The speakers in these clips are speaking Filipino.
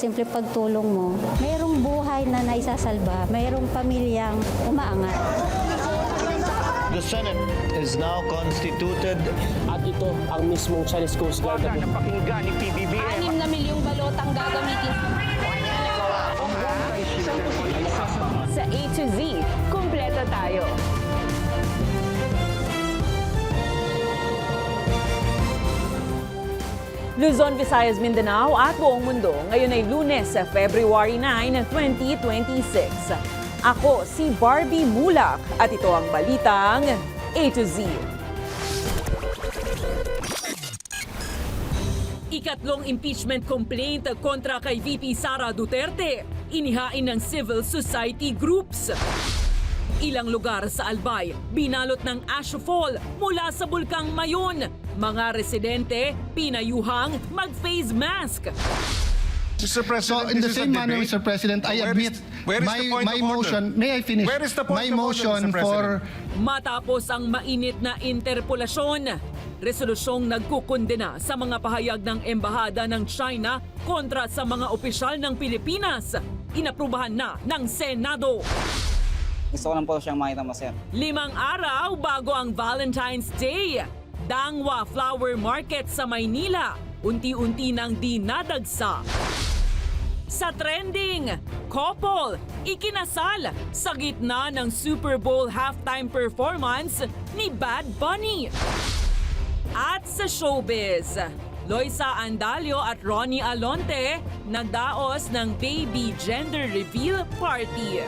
simple pagtulong mo, mayroong buhay na naisasalba, mayroong pamilyang umaangat. The Senate is now constituted. At ito ang mismong Chinese Coast Guard. Napakinggan ni PBBM. 6 na milyong balotang gagamitin sa A to Z. Kumpleto tayo. Luzon, Visayas, Mindanao at buong mundo. Ngayon ay Lunes, February 9, 2026. Ako si Barbie Mulak at ito ang balitang A to Z. Ikatlong impeachment complaint kontra kay VP Sara Duterte, inihain ng civil society groups. Ilang lugar sa Albay, binalot ng ashfall mula sa Bulkang Mayon. Mga residente, pinayuhang mag-face mask. Mr. President, So in the this is a same manner, debate. Mr. President, I admit where is the point my of order? motion, may I finish? Where is the point My of order, motion Mr. President? for Matapos ang mainit na interpolasyon, resolusyong nagkukondena sa mga pahayag ng Embahada ng China kontra sa mga opisyal ng Pilipinas, inaprubahan na ng Senado. Gusto ko lang po siyang makita mo, sir. 5 araw bago ang Valentine's Day, Dangwa Flower Market sa Maynila, unti-unti nang dinadagsa. Sa trending, couple, ikinasal sa gitna ng Super Bowl halftime performance ni Bad Bunny. At sa showbiz, Loisa Andalio at Ronnie Alonte nagdaos ng baby gender reveal party.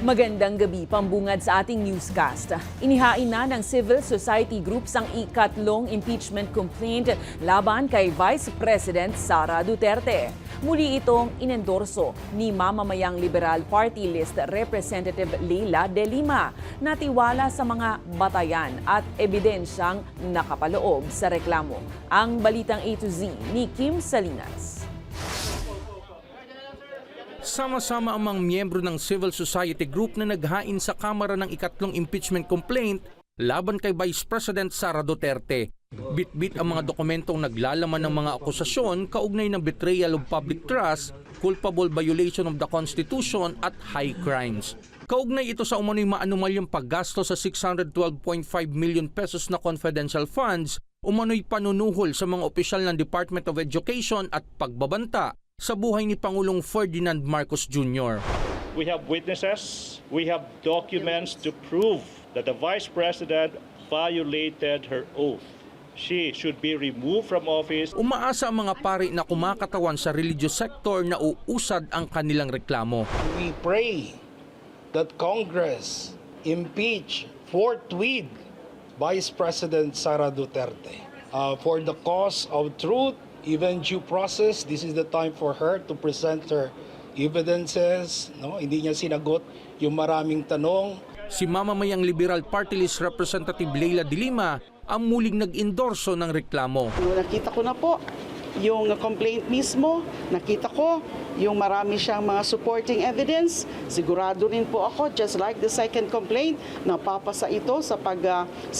Magandang gabi, pambungad sa ating newscast. Inihain na ng civil society groups ang ikatlong impeachment complaint laban kay Vice President Sara Duterte. Muli itong inendorso ni mamamayang Liberal Party List Representative Leila De Lima na tiwala sa mga batayan at ebidensyang nakapaloob sa reklamo. Ang balitang A to Z ni Kim Salinas. Sama-sama ang mga miyembro ng civil society group na naghain sa Kamara ng ikatlong impeachment complaint laban kay Vice President Sara Duterte. Bit-bit ang mga dokumentong naglalaman ng mga akusasyon kaugnay ng betrayal of public trust, culpable violation of the Constitution at high crimes. Kaugnay ito sa umano'y maanumalyang paggasto sa 612.5 million pesos na confidential funds, umano'y panunuhol sa mga opisyal ng Department of Education at pagbabanta sa buhay ni Pangulong Ferdinand Marcos Jr. We have witnesses, we have documents to prove that the Vice President violated her oath. She should be removed from office. Umaasa ang mga pari na kumakatawan sa religious sector na uusad ang kanilang reklamo. We pray that Congress impeach forthwith Vice President Sara Duterte for the cause of truth, even due process. This is the time for her to present her evidences. No, hindi niya sinagot yung maraming tanong. Si mamamayang Liberal Party List Representative Leila De Lima ang muling nag-endorso ng reklamo. Nakita ko na po yung complaint mismo, nakita ko yung marami siyang mga supporting evidence. Sigurado rin po ako, just like the second complaint, napapasa ito sa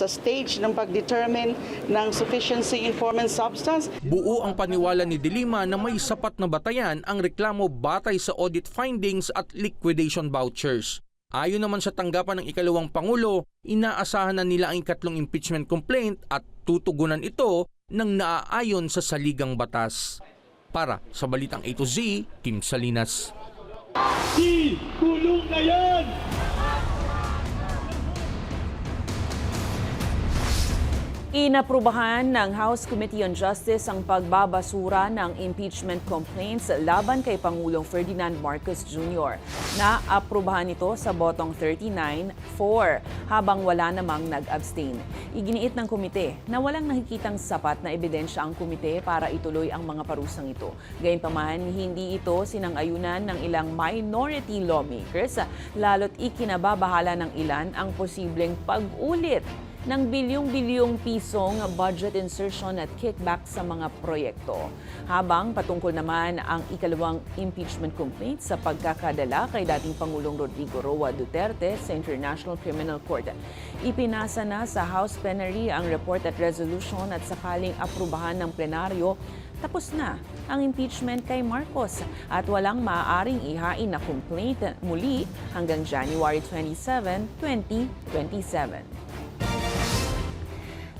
stage ng pag-determine ng sufficiency informant substance. Buo ang paniwala ni De Lima na may sapat na batayan ang reklamo batay sa audit findings at liquidation vouchers. Ayon naman sa tanggapan ng ikalawang Pangulo, inaasahan na nila ang ikatlong impeachment complaint at tutugunan ito ng naaayon sa saligang batas. Para sa Balitang A to Z, Kim Salinas. Kulong na yan! Inaprubahan ng House Committee on Justice ang pagbabasura ng impeachment complaints laban kay Pangulong Ferdinand Marcos Jr. Naaprubahan ito sa botong 39-4 habang wala namang nag-abstain. Iginiit ng komite na walang nakikitang sapat na ebidensya ang komite para ituloy ang mga parusang ito. Gayunpaman, hindi ito sinang-ayunan ng ilang minority lawmakers, lalo't ikinababahala ng ilan ang posibleng pag-ulit ng bilyong-bilyong pisong budget insertion at kickback sa mga proyekto. Habang patungkol naman ang ikalawang impeachment complaint sa pagkakadala kay dating Pangulong Rodrigo Roa Duterte sa International Criminal Court. Ipinasa na sa House Plenary ang report at resolution at sakaling aprubahan ng plenaryo, tapos na ang impeachment kay Marcos at walang maaaring ihain na complaint muli hanggang January 27, 2027.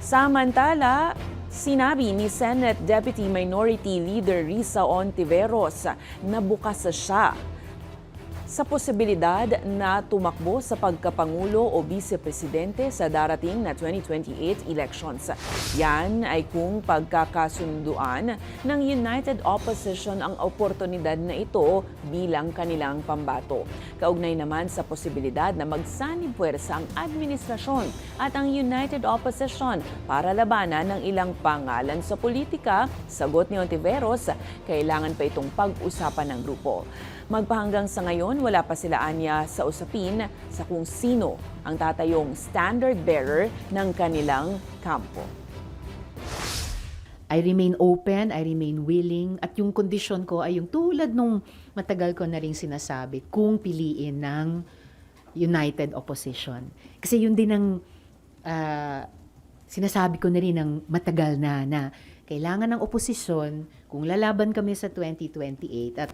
Samantala, sinabi ni Senate Deputy Minority Leader Risa Ontiveros na bukas siya sa posibilidad na tumakbo sa pagkapangulo o vice-presidente sa darating na 2028 elections. Yan ay kung pagkakasunduan ng United Opposition ang oportunidad na ito bilang kanilang pambato. Kaugnay naman sa posibilidad na magsanib puwersa ang administrasyon at ang United Opposition para labanan ng ilang pangalan sa politika, sagot ni Ontiveros, kailangan pa itong pag-usapan ng grupo. Magpahanggang sa ngayon, wala pa sila anya sa usapin sa kung sino ang tatayong standard bearer ng kanilang kampo. I remain open, I remain willing, at yung kondisyon ko ay yung tulad nung matagal ko na rin sinasabi, kung piliin ng United Opposition. Kasi yun din ang sinasabi ko na rin ng matagal na kailangan ng oposisyon, kung lalaban kami sa 2028 at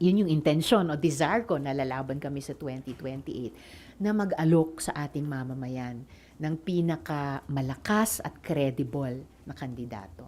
yun yung intention o desire ko na lalaban kami sa 2028 na mag-alok sa ating mamamayan ng pinakamalakas at credible na kandidato.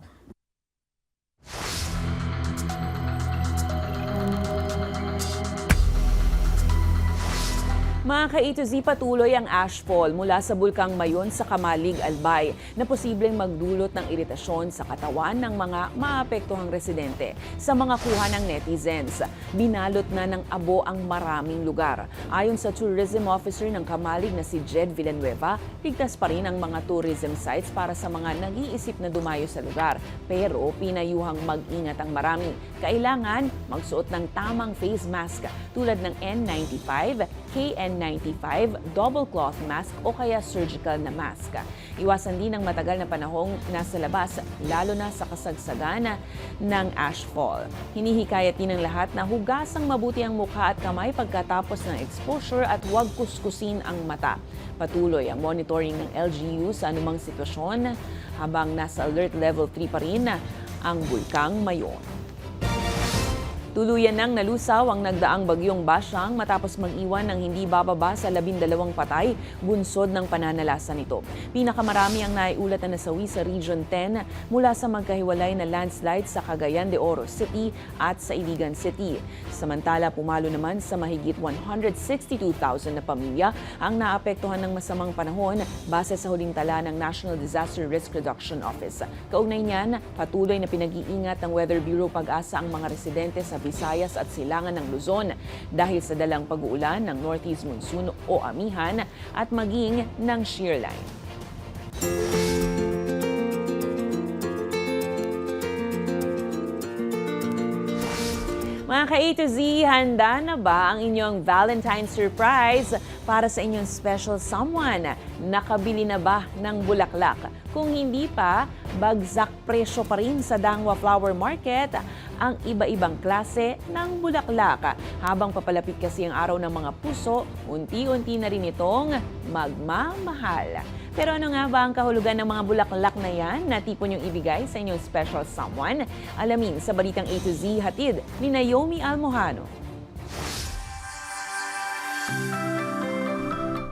Mga ka-A to Z, patuloy ang ashfall mula sa Bulkang Mayon sa Kamalig, Albay na posibleng magdulot ng iritasyon sa katawan ng mga maapektuhang residente. Sa mga kuha ng netizens, binalot na ng abo ang maraming lugar. Ayon sa tourism officer ng Kamalig na si Jed Villanueva, ligtas pa rin ang mga tourism sites para sa mga nag-iisip na dumayo sa lugar. Pero pinayuhang mag-ingat ang marami. Kailangan magsuot ng tamang face mask tulad ng N95, KN95, double cloth mask o kaya surgical na mask. Iwasan din ang matagal na panahong nasa labas, lalo na sa kasagsagan ng ashfall. Hinihikayat din ng lahat na hugasang mabuti ang mukha at kamay pagkatapos ng exposure at huwag kuskusin ang mata. Patuloy ang monitoring ng LGU sa anumang sitwasyon habang nasa alert level 3 pa rin ang Bulkang Mayon. Tuluyan nang nalusaw ang nagdaang bagyong Basyang matapos mag-iwan ng hindi bababa sa 12 patay bunsod ng pananalasan nito. Pinakamarami ang naiulat na nasawi sa Region 10 mula sa magkahiwalay na landslide sa Cagayan de Oro City at sa Iligan City. Samantala, pumalo naman sa mahigit 162,000 na pamilya ang naapektuhan ng masamang panahon base sa huling tala ng National Disaster Risk Reduction Office. Kaugnay niyan, patuloy na pinag-iingat ng Weather Bureau Pag-asa ang mga residente sa Visayas at Silangan ng Luzon dahil sa dalang pag-uulan ng Northeast Monsoon o amihan at maging ng shear line. Mga ka-A to Z, handa na ba ang inyong Valentine's surprise para sa inyong special someone? Nakabili na ba ng bulaklak? Kung hindi pa, bagsak presyo pa rin sa Dangwa Flower Market ang iba-ibang klase ng bulaklak. Habang papalapit kasi ang araw ng mga puso, unti-unti na rin itong magmamahal. Pero ano nga ba ang kahulugan ng mga bulaklak na yan na tipo niyong ibigay sa inyong special someone? Alamin sa Balitang A to Z hatid ni Naomi Almojano.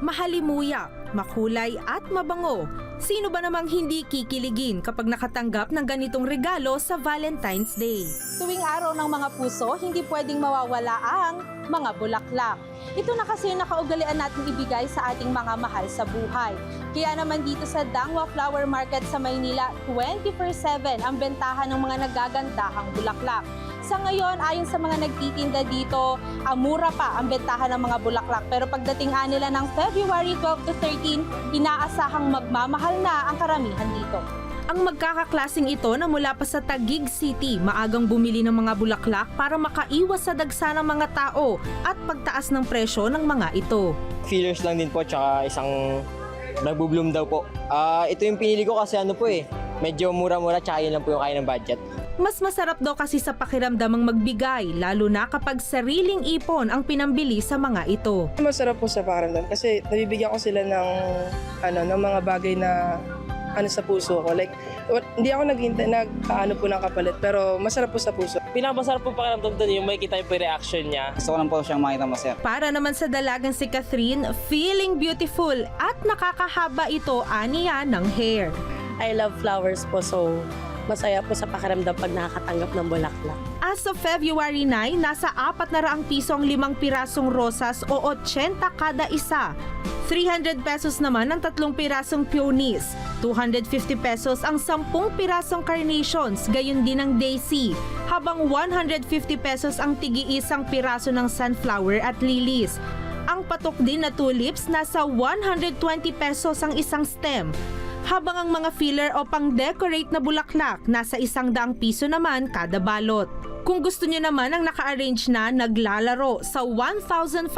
Mahalimuyak, makulay at mabango. Sino ba namang hindi kikiligin kapag nakatanggap ng ganitong regalo sa Valentine's Day? Tuwing araw ng mga puso, hindi pwedeng mawawala ang mga bulaklak. Ito na kasi yung nakaugalian natin ibigay sa ating mga mahal sa buhay. Kaya naman dito sa Dangwa Flower Market sa Maynila, 24/7 ang bentahan ng mga nagagandahang bulaklak. Sa ngayon, ayon sa mga nagtitinda dito, mura pa ang bentahan ng mga bulaklak. Pero pagdating nila ng February 12 to 13, inaasahang magmamahal na ang karamihan dito. Ang magkakaklasing ito na mula pa sa Taguig City, maagang bumili ng mga bulaklak para makaiwas sa dagsa ng mga tao at pagtaas ng presyo ng mga ito. Fillers lang din po, tsaka isang Nagbubloom daw po. Ito yung pinili ko kasi ano po eh, medyo mura-mura tsaka yun lang po yung kaya ng budget. Mas masarap daw kasi sa pakiramdam ang magbigay, lalo na kapag sariling ipon ang pinambili sa mga ito. Masarap po sa pakiramdam kasi nabibigyan ko sila ng mga bagay na sa puso ko. Like, hindi ako po ng kapalit, pero masarap po sa puso. Pinakamasarap po pakiramdam doon yung makikita yung reaction niya. Gusto ko lang po siyang makita masaya. Para naman sa dalagang si Catherine, feeling beautiful at nakakahaba ito aniya ng hair. I love flowers po, so masaya po sa pakiramdam pag nakakatanggap ng bulaklak. As of February 9, nasa 400 piso ang 5 pirasong rosas o 80 kada isa. 300 pesos naman ang 3 pirasong peonies. 250 pesos ang 10 pirasong carnations, gayon din ang daisy. Habang 150 pesos ang tigi-isang piraso ng sunflower at lilies. Ang patok din na tulips, nasa 120 pesos ang isang stem. Habang ang mga filler o pang-decorate na bulaklak, nasa 100 piso naman kada balot. Kung gusto niyo naman ang naka-arrange na naglalaro, sa 1,500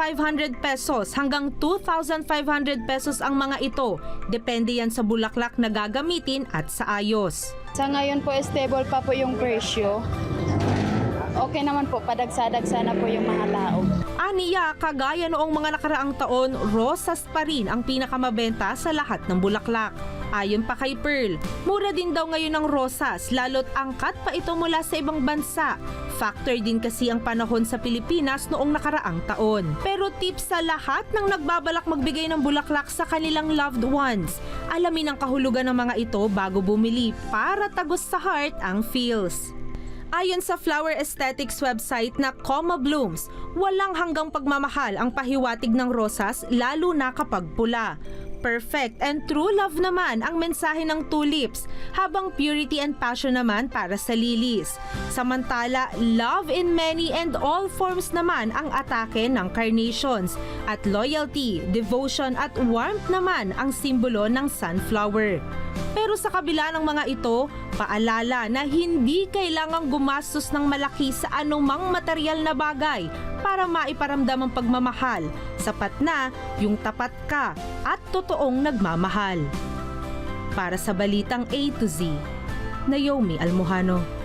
pesos hanggang 2,500 pesos ang mga ito. Depende yan sa bulaklak na gagamitin at sa ayos. Sa ngayon po, stable pa po yung presyo. Okay naman po, padagsa-dagsa na po yung mga tao. Aniya, kagaya noong mga nakaraang taon, rosas pa rin ang pinakamabenta sa lahat ng bulaklak. Ayon pa kay Pearl, mura din daw ngayon ang rosas, lalo't angkat pa ito mula sa ibang bansa. Factor din kasi ang panahon sa Pilipinas noong nakaraang taon. Pero tips sa lahat ng nagbabalak magbigay ng bulaklak sa kanilang loved ones. Alamin ang kahulugan ng mga ito bago bumili para tagos sa heart ang feels. Ayon sa Flower Aesthetics website na Coma Blooms, walang hanggang pagmamahal ang pahiwatig ng rosas lalo na kapag pula. Perfect and true love naman ang mensahe ng tulips, habang purity and passion naman para sa lilies. Samantala, love in many and all forms naman ang atake ng carnations, at loyalty, devotion at warmth naman ang simbolo ng sunflower. Pero sa kabila ng mga ito, paalala na hindi kailangang gumastos ng malaki sa anumang material na bagay para maiparamdam ang pagmamahal. Sapat na yung tapat ka at totoong nagmamahal. Para sa Balitang A to Z, Naomi Almojano.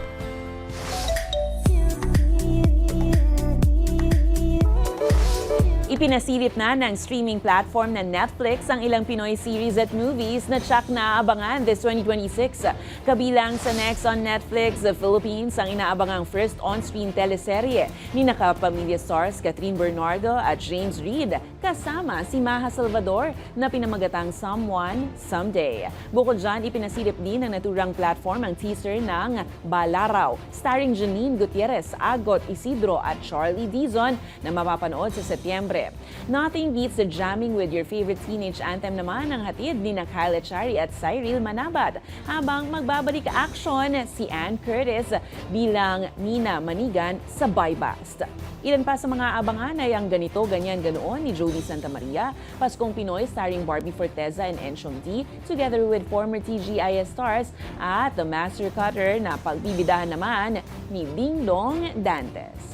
Ipinasilip na ng streaming platform na Netflix ang ilang Pinoy series at movies na tsak na abangan this 2026. Kabilang sa next on Netflix, The Philippines, ang inaabangang first on-screen teleserye ni nakapamilya stars Catherine Bernardo at James Reid, kasama si Maha Salvador na pinamagatang Someone, Someday. Bukod dyan, ipinasilip din ng naturang platform ang teaser ng Balaraw, starring Janine Gutierrez, Agot Isidro at Charlie Dizon na mapapanood sa Setyembre. Nothing beats the jamming with your favorite teenage anthem naman ang hatid ni Kyle Echari at Cyril Manabat, habang magbabalik action si Ann Curtis bilang Nina Manigan sa Buy Bust. Ilan pa sa mga abangan ay ang Ganito, Ganyan, Ganoon ni Jody Santa Maria, Paskong Pinoy starring Barbie Forteza and Enchong D, together with former TGIS stars, at The Master Cutter na pagbibidahan naman ni Ding Dong Dantes.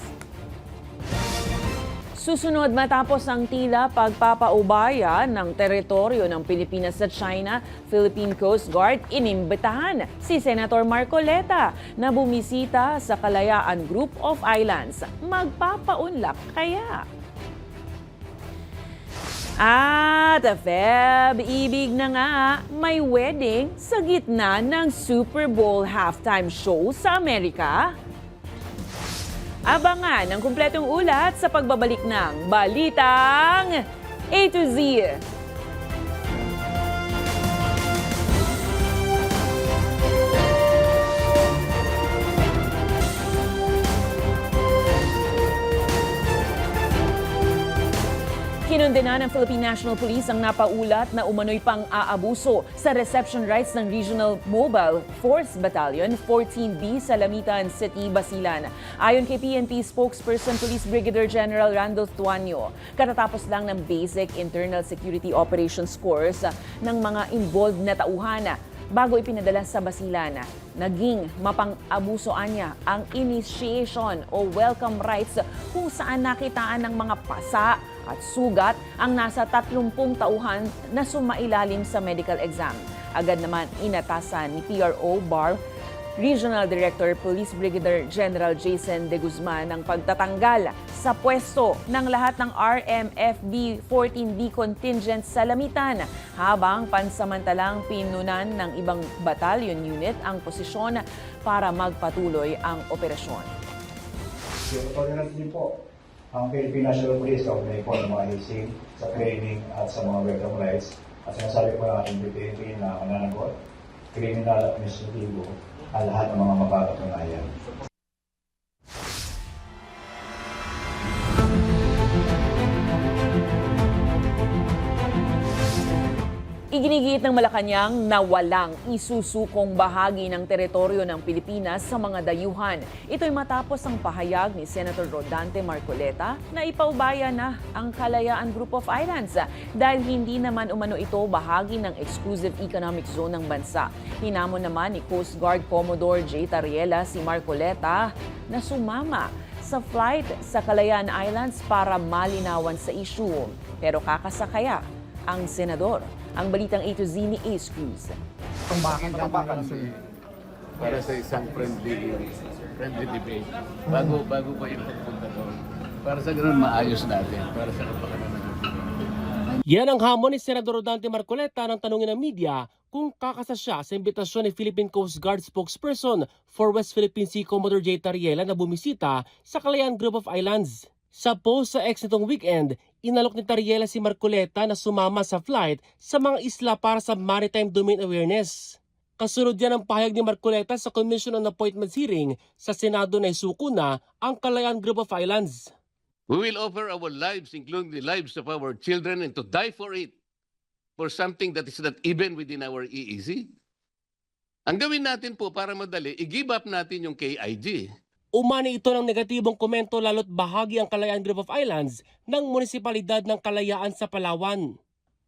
Susunod matapos ang tila pagpapaubaya ng teritoryo ng Pilipinas sa China, Philippine Coast Guard inimbitahan si Senator Marcoleta na bumisita sa Kalayaan Group of Islands. Magpapaunlak kaya? At Feb, ibig na nga, may wedding sa gitna ng Super Bowl halftime show sa Amerika. Abangan ang kumpletong ulat sa pagbabalik ng Balitang A to Z. Kinundena ng Philippine National Police ang napaulat na umano'y pang-aabuso sa reception rights ng Regional Mobile Force Battalion 14B sa Lamitan City, Basilan. Ayon kay PNP spokesperson Police Brigadier General Randolph Tuanyo, katatapos lang ng basic internal security operations course ng mga involved na tauhan bago ipinadala sa Basilan. Naging mapang-abusoan niya ang initiation o welcome rights kung saan nakitaan ng mga pasa at sugat ang nasa 30 tauhan na sumailalim sa medical exam. Agad naman inatasan ni PRO BAR Regional Director Police Brigadier General Jason De Guzman ang pagtatanggal sa pwesto ng lahat ng RMFB 14B contingent sa Lamitan, habang pansamantalang pinunan ng ibang battalion unit ang posisyon para magpatuloy ang operasyon. Din po ang Philippine National Police kaugnay po ng mga ising sa training at sa mga welcome rights at sinasabi po ng ating PNP na mananagot, criminal at administratibo ang lahat ng mga mapapatunayan. Iginigiit ng Malacanang na walang isusukong bahagi ng teritoryo ng Pilipinas sa mga dayuhan. Ito'y matapos ang pahayag ni Senator Rodante Marcoleta na ipaubaya na ang Kalayaan Group of Islands dahil hindi naman umano ito bahagi ng exclusive economic zone ng bansa. Hinamon naman ni Coast Guard Commodore J. Tariela si Marcoleta na sumama sa flight sa Kalayaan Islands para malinawan sa issue. Pero kakasakaya ang senador. Ang balitang A to Z ni Ace Cruz. Para sa isang friendly debate. Bago pa yung pagpunta doon. Para sa ganun maayos natin. Para sa kapakanan natin. Yan ang hamon ni Senador Rodante Marcoleta nang tanungin ng media kung kakasa siya sa imbitasyon ni Philippine Coast Guard spokesperson for West Philippine Sea Commodore J. Tariela na bumisita sa Kalayaan Group of Islands. Sa post sa X nitong weekend, inalok ni Tariela si Marcoleta na sumama sa flight sa mga isla para sa Maritime Domain Awareness. Kasunod yan ang pahayag ni Marcoleta sa Commission on Appointments hearing sa Senado na isuko na ang Kalayaan Group of Islands. We will offer our lives, including the lives of our children, and to die for it, for something that is not even within our EEZ. Ang gawin natin po para madali, i-give up natin yung KIG. Umani ito ng negatibong komento lalo't bahagi ang Kalayaan Group of Islands ng munisipalidad ng Kalayaan sa Palawan.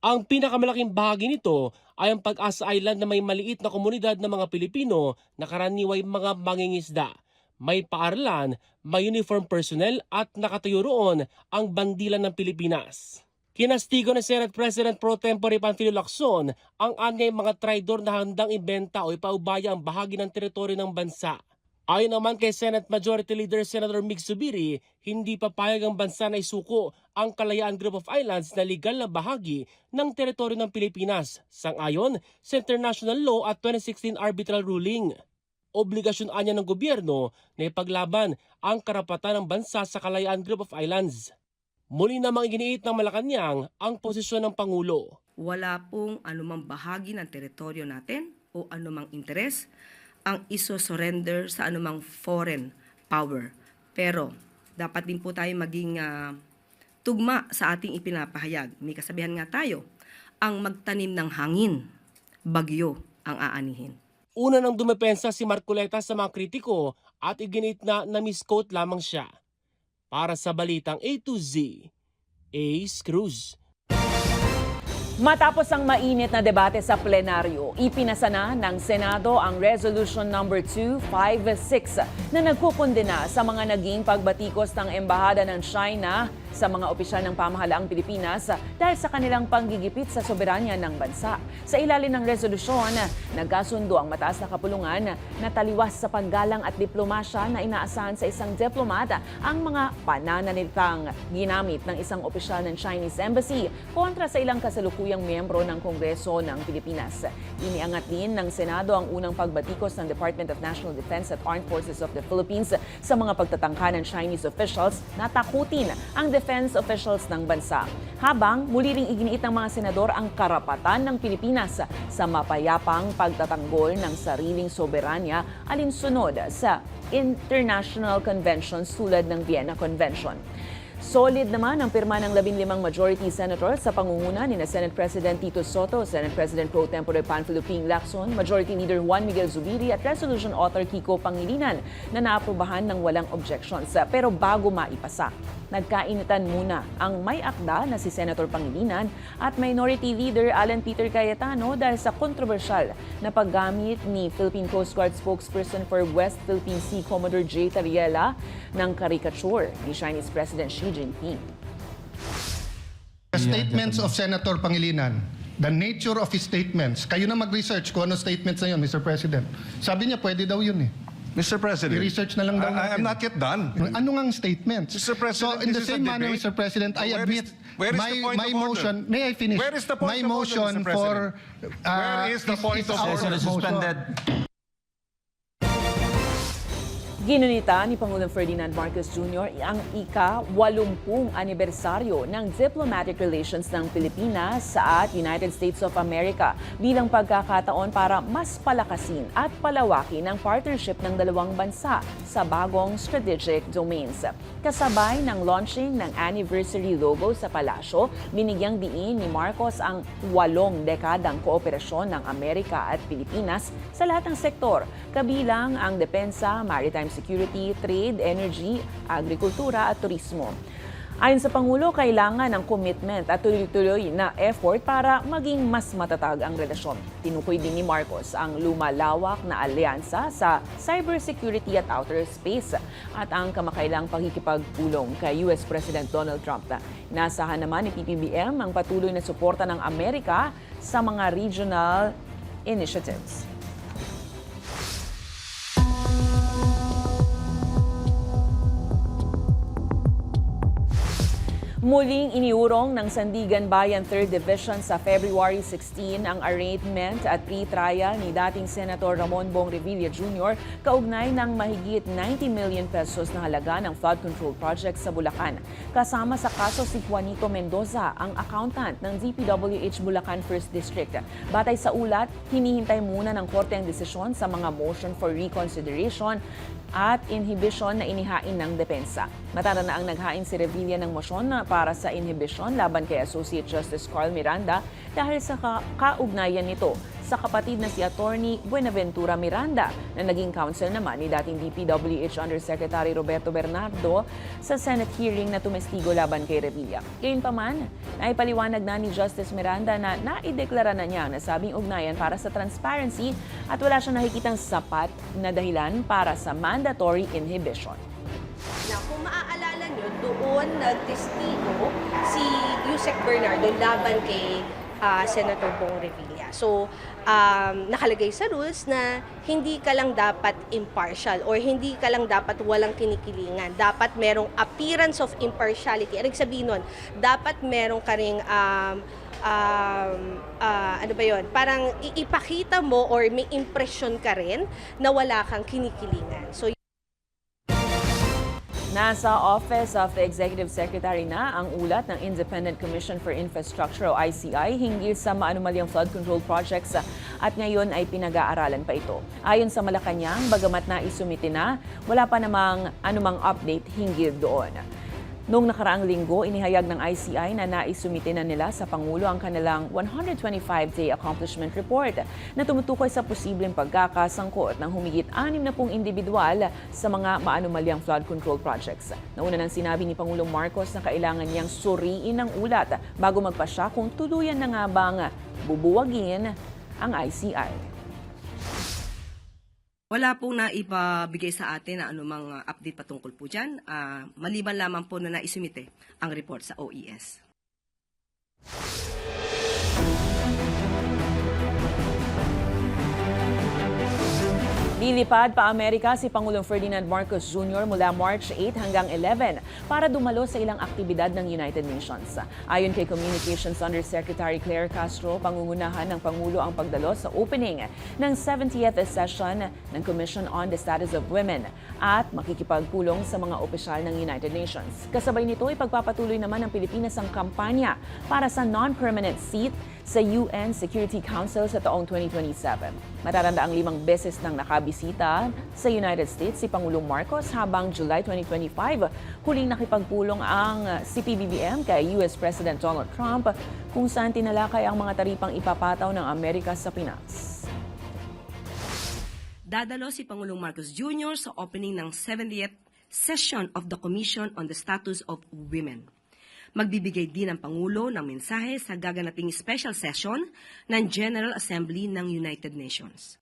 Ang pinakamalaking bahagi nito ay ang Pag-asa Island na may maliit na komunidad ng mga Pilipino na karaniway mga mangingisda. May paaralan, may uniform personnel at nakatayo roon ang bandila ng Pilipinas. Kinastigo ni Senate President Pro Tempore Panfilo Lacson ang anyay mga traidor na handang ibenta o ipaubaya ang bahagi ng teritoryo ng bansa. Ayon naman kay Senate Majority Leader Senator Mig Zubiri, hindi papayag ang bansa na isuko ang Kalayaan Group of Islands na legal na bahagi ng teritoryo ng Pilipinas, sang-ayon sa international law at 2016 arbitral ruling. Obligasyon anya ng gobyerno na ipaglaban ang karapatan ng bansa sa Kalayaan Group of Islands. Muli namang iginiit ng Malacanang ang posisyon ng Pangulo. Wala pong anumang bahagi ng teritoryo natin o anumang interes ang iso-surrender sa anumang foreign power. Pero dapat din po tayo maging tugma sa ating ipinapahayag. May kasabihan nga tayo, ang magtanim ng hangin, bagyo ang aanihin. Una nang dumepensa si Marcoleta sa mga kritiko at iginit na misquote lamang siya. Para sa balitang A to Z, Ace Cruz. Matapos ang mainit na debate sa plenaryo, ipinasa na ng Senado ang Resolution No. 256 na nagkukondena sa mga naging pagbatikos ng Embahada ng China sa mga opisyal ng pamahalaang Pilipinas dahil sa kanilang panggigipit sa soberanya ng bansa. Sa ilalim ng resolusyon, nagkasundo ang mataas na kapulungan na taliwas sa paggalang at diplomasya na inaasahan sa isang diplomata ang mga pananalitang ginamit ng isang opisyal ng Chinese Embassy kontra sa ilang kasalukuyang miyembro ng Kongreso ng Pilipinas. Iniangat din ng Senado ang unang pagbatikos ng Department of National Defense at Armed Forces of the Philippines sa mga pagtatangka ng Chinese officials na takutin ang defense officials ng bansa. Habang muli ring iginiit ng mga senador ang karapatan ng Pilipinas sa mapayapang pagtatanggol ng sariling soberanya alinsunod sa international conventions tulad ng Vienna Convention. Solid naman ang pirma ng 15 majority senators sa pangunguna ni Senate President Tito Soto, Senate President Pro Tempore Panfilo Ping Lacson, Majority Leader Juan Miguel Zubiri at Resolution Author Kiko Pangilinan na naaprubahan ng walang objections. Pero bago maipasa, nagkainitan muna ang may akda na si Senator Pangilinan at Minority Leader Alan Peter Cayetano dahil sa kontrobersyal na paggamit ni Philippine Coast Guard spokesperson for West Philippine Sea Commodore J. Tariela ng caricature ni Chinese President Xi Jinping. Statements of Senator Pangilinan. The nature of his statements. Kayo na mag-research kung ano statements na yun, Mr. President. Sabi niya, pwede daw yun eh. Mr. President, I-research na lang daw natin. I'm not yet done. Ano ngang statements? Mr. President, so in the this is a same manner, debate. Mr. President, I admit where is the point my of order? motion, may I finish? Where is the point my of order, motion Mr. President? Where is the point of our order? motion. Ginunita ni Pangulong Ferdinand Marcos Jr. ang ika-80 anibersaryo ng diplomatic relations ng Pilipinas at United States of America bilang pagkakataon para mas palakasin at palawakin ang partnership ng dalawang bansa sa bagong strategic domains. Kasabay ng launching ng anniversary logo sa palasyo, binigyang diin ni Marcos ang 8 dekadang kooperasyon ng Amerika at Pilipinas sa lahat ng sektor, kabilang ang depensa, maritime security, trade, energy, agrikultura at turismo. Ayon sa Pangulo, kailangan ng commitment at tuloy-tuloy na effort para maging mas matatag ang relasyon. Tinukoy din ni Marcos ang lumalawak na alyansa sa cybersecurity at outer space at ang kamakailang pagkikipagpulong kay US President Donald Trump. Inasahan naman ni PBBM ang patuloy na suporta ng Amerika sa mga regional initiatives. Muling iniurong ng Sandigan Bayan 3rd Division sa February 16 ang arraignment at pre-trial ni dating Senator Ramon Bong Revilla Jr. kaugnay ng mahigit 90 million pesos na halaga ng flood control project sa Bulacan. Kasama sa kaso si Juanito Mendoza, ang accountant ng DPWH Bulacan 1st District. Batay sa ulat, hinihintay muna ng korte ang desisyon sa mga motion for reconsideration at inhibition na inihain ng depensa. Matara na ang naghain si Revilla ng motion para sa inhibition laban kay Associate Justice Carl Miranda dahil sa kaugnayan nito sa kapatid na si Attorney Buenaventura Miranda na naging counsel naman ni dating DPWH Undersecretary Roberto Bernardo sa Senate hearing na tumestigo laban kay Revilla. Gayunpaman, naipaliwanag na ni Justice Miranda na naideklara na niya ang nasabing ugnayan para sa transparency at wala siyang nakikitang sapat na dahilan para sa mandatory inhibition. Na kung maaalala nyo, doon nagtestigo si Yusek Bernardo laban kay Senator Bong Revilla. So, nakalagay sa rules na hindi ka lang dapat impartial or hindi ka lang dapat walang kinikilingan. Dapat merong appearance of impartiality. Ano sabihin nun? Dapat merong ka ring ano ba yun? Parang ipakita mo or may impression ka rin na wala kang kinikilingan. So, Nasa Office of the Executive Secretary na ang ulat ng Independent Commission for Infrastructure o ICI hinggil sa maanumalyang flood control projects at ngayon ay pinag-aaralan pa ito. Ayon sa Malacanang, bagamat na isumite na, wala pa namang anumang update hinggil doon. Noong nakaraang linggo, inihayag ng ICI na naisumite na nila sa Pangulo ang kanilang 125-day accomplishment report na tumutukoy sa posibleng pagkakasangkot ng humigit 60 individual sa mga maanumalyang flood control projects. Nauna nang sinabi ni Pangulong Marcos na kailangan niyang suriin ang ulat bago magpasya kung tuluyan na nga bang bubuwagin ang ICI. Wala pong naipabigay sa atin na anumang update patungkol po dyan. Maliban lamang po na naisumite ang report sa OES. Lilipad pa Amerika si Pangulong Ferdinand Marcos Jr. mula March 8 hanggang 11 para dumalo sa ilang aktibidad ng United Nations. Ayon kay Communications Undersecretary Claire Castro, pangungunahan ng Pangulo ang pagdalo sa opening ng 70th session ng Commission on the Status of Women at makikipagpulong sa mga opisyal ng United Nations. Kasabay nito, ipagpapatuloy naman ng Pilipinas ang kampanya para sa non-permanent seat sa UN Security Council sa taong 2027. Matatandaang 5 beses nang nakabisita sa United States si Pangulong Marcos habang July 2025, huling nakipagpulong ang si PBBM kay US President Donald Trump kung saan tinalakay ang mga taripang ipapataw ng Amerika sa Pinas. Dadalo si Pangulong Marcos Jr. sa opening ng 70th session of the Commission on the Status of Women. Magbibigay din ang Pangulo ng mensahe sa gaganaping special session ng General Assembly ng United Nations.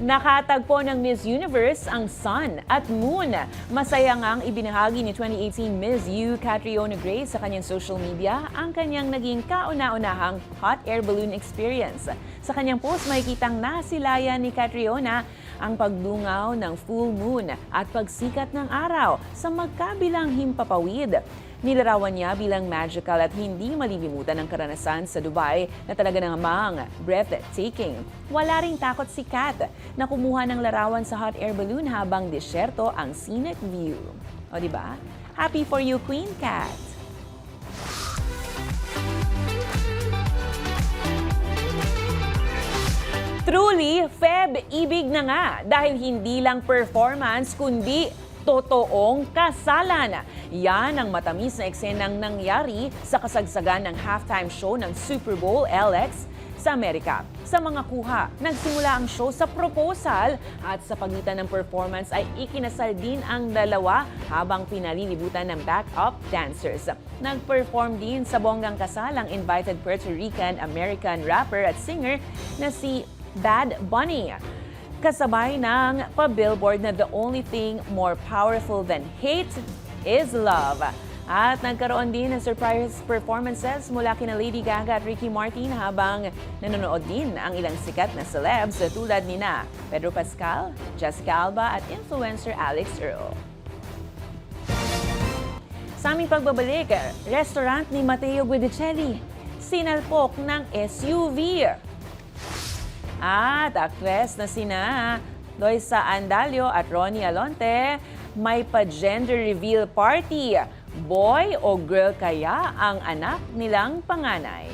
Nakatagpo ng Miss Universe ang Sun at Moon. Masaya ngang ibinahagi ni 2018 Miss U Catriona Gray sa kanyang social media ang kanyang naging kauna-unahang hot air balloon experience. Sa kanyang post, makikitang nasilayan ni Catriona ang pagdungaw ng full moon at pagsikat ng araw sa magkabilang himpapawid. Nilarawan niya bilang magical at hindi malilimutan ang karanasan sa Dubai na talaga namang breathtaking. Wala ring takot si Kat na kumuha ng larawan sa hot air balloon habang disyerto ang scenic view. O diba? Happy for you, Queen Kat! Truly, Feb, ibig na nga dahil hindi lang performance kundi totoong kasalan. Yan ang matamis na eksenang nangyari sa kasagsagan ng halftime show ng Super Bowl LX sa Amerika. Sa mga kuha, nagsimula ang show sa proposal at sa pagitan ng performance ay ikinasal din ang dalawa habang pinalilibutan ng backup dancers. Nag-perform din sa bonggang kasal ang invited Puerto Rican-American rapper at singer na si Bad Bunny. Kasabay ng pa-billboard na the only thing more powerful than hate is love. At nagkaroon din ng surprise performances mula kina Lady Gaga at Ricky Martin habang nanonood din ang ilang sikat na celebs tulad nina Pedro Pascal, Jessica Alba at influencer Alex Earl. Sa aming pagbabalik, restaurant ni Matteo Guidicelli, sinalpok ng SUV. At actress na sina Loisa Andalio at Ronnie Alonte may pa-gender reveal party. Boy o girl kaya ang anak nilang panganay?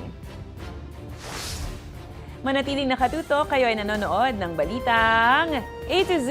Manatiling nakatuto, kayo ay nanonood ng Balitang A to Z.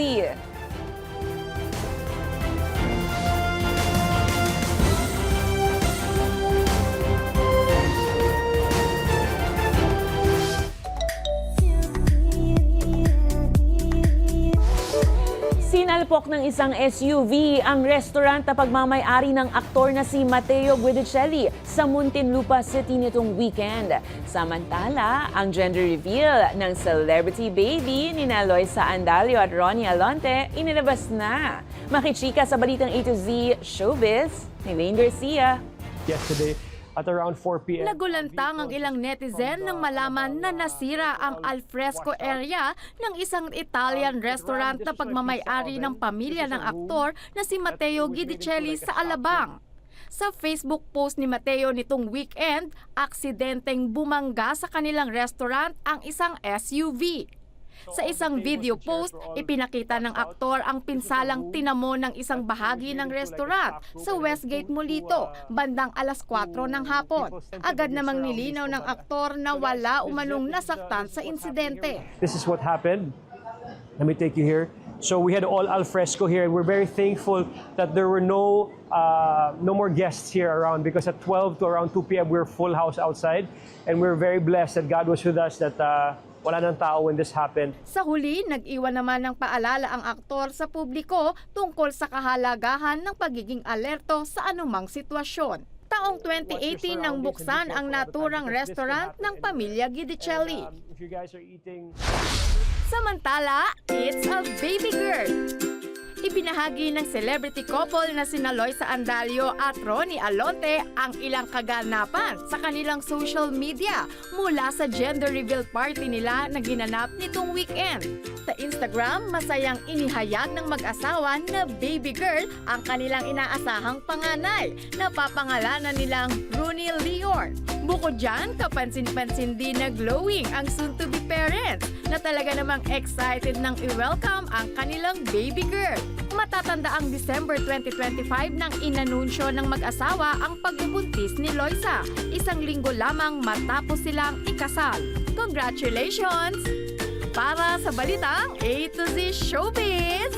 Sinalpok ng isang SUV ang restaurant na pagmamay-ari ng aktor na si Matteo Guidicelli sa Muntinlupa City nitong weekend. Samantala, ang gender reveal ng celebrity baby ni Loisa Andalio at Ronnie Alonte inilabas na. Makichika sa Balitang A to Z Showbiz ni Lane Garcia. Yesterday, at around 4 p.m. Nagulantang ang ilang netizen nang malaman na nasira ang alfresco area ng isang Italian restaurant na pagmamay-ari ng pamilya ng aktor na si Matteo Guidicelli sa Alabang. Sa Facebook post ni Matteo nitong weekend, aksidenteng bumangga sa kanilang restaurant ang isang SUV. Sa isang video post, ipinakita ng aktor ang pinsalang tinamo ng isang bahagi ng restaurant sa Westgate Molito, bandang 4:00 ng hapon. Agad namang nilinaw ng aktor na wala umanong nasaktan sa insidente. This is what happened. Let me take you here. So we had all al fresco here, and we're very thankful that there were no more guests here around, because at 12 to around 2 p.m. we were full house outside, and we're very blessed that God was with us, that wala ng tao when this happened. Sa huli, nag-iwan naman ng paalala ang aktor sa publiko tungkol sa kahalagahan ng pagiging alerto sa anumang sitwasyon. Taong 2018 nang buksan ang naturang restaurant ng pamilya Guidicelli. Samantala, it's a baby girl. Ibinahagi ng celebrity couple na sina Loisa Andalio at Ronnie Alonte ang ilang kaganapan sa kanilang social media mula sa gender reveal party nila na ginanap nitong weekend. Sa Instagram, masayang inihayag ng mag-asawa na baby girl ang kanilang inaasahang panganay na papangalanan nilang Rooney Leon. Bukod dyan, kapansin-pansin din na glowing ang soon-to-be parents na talaga namang excited nang i-welcome ang kanilang baby girl. Matatanda ang December 2025 nang inanunsyo ng mag-asawa ang pagbubuntis ni Loisa, 1 linggo lamang matapos silang ikasal. Congratulations! Para sa Balitang A to Z Showbiz,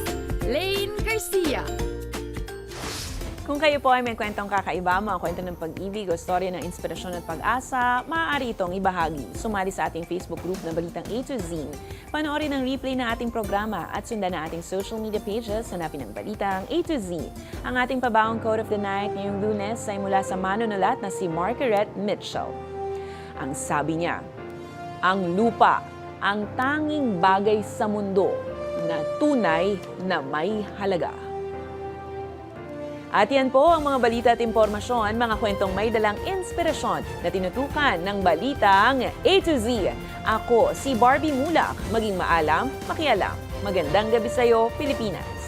Lane Garcia. Kung kayo po ay may kwentong kakaiba, mga kwento ng pag-ibig o storya ng inspirasyon at pag-asa, maaari itong ibahagi. Sumali sa ating Facebook group na Balitang A to Z. Panoorin ang replay ng ating programa at sundan na ating social media pages. Hanapin ang Balitang A to Z. Ang ating pabawang quote of the night ngayong Lunes ay mula sa manunulat na si Margaret Mitchell. Ang sabi niya, ang lupa ang tanging bagay sa mundo na tunay na may halaga. At yan po ang mga balita at impormasyon, mga kwentong may dalang inspirasyon na tinutukan ng balitang A to Z. Ako si Barbie Mulak, maging maalam, makialam. Magandang gabi sa'yo, Pilipinas.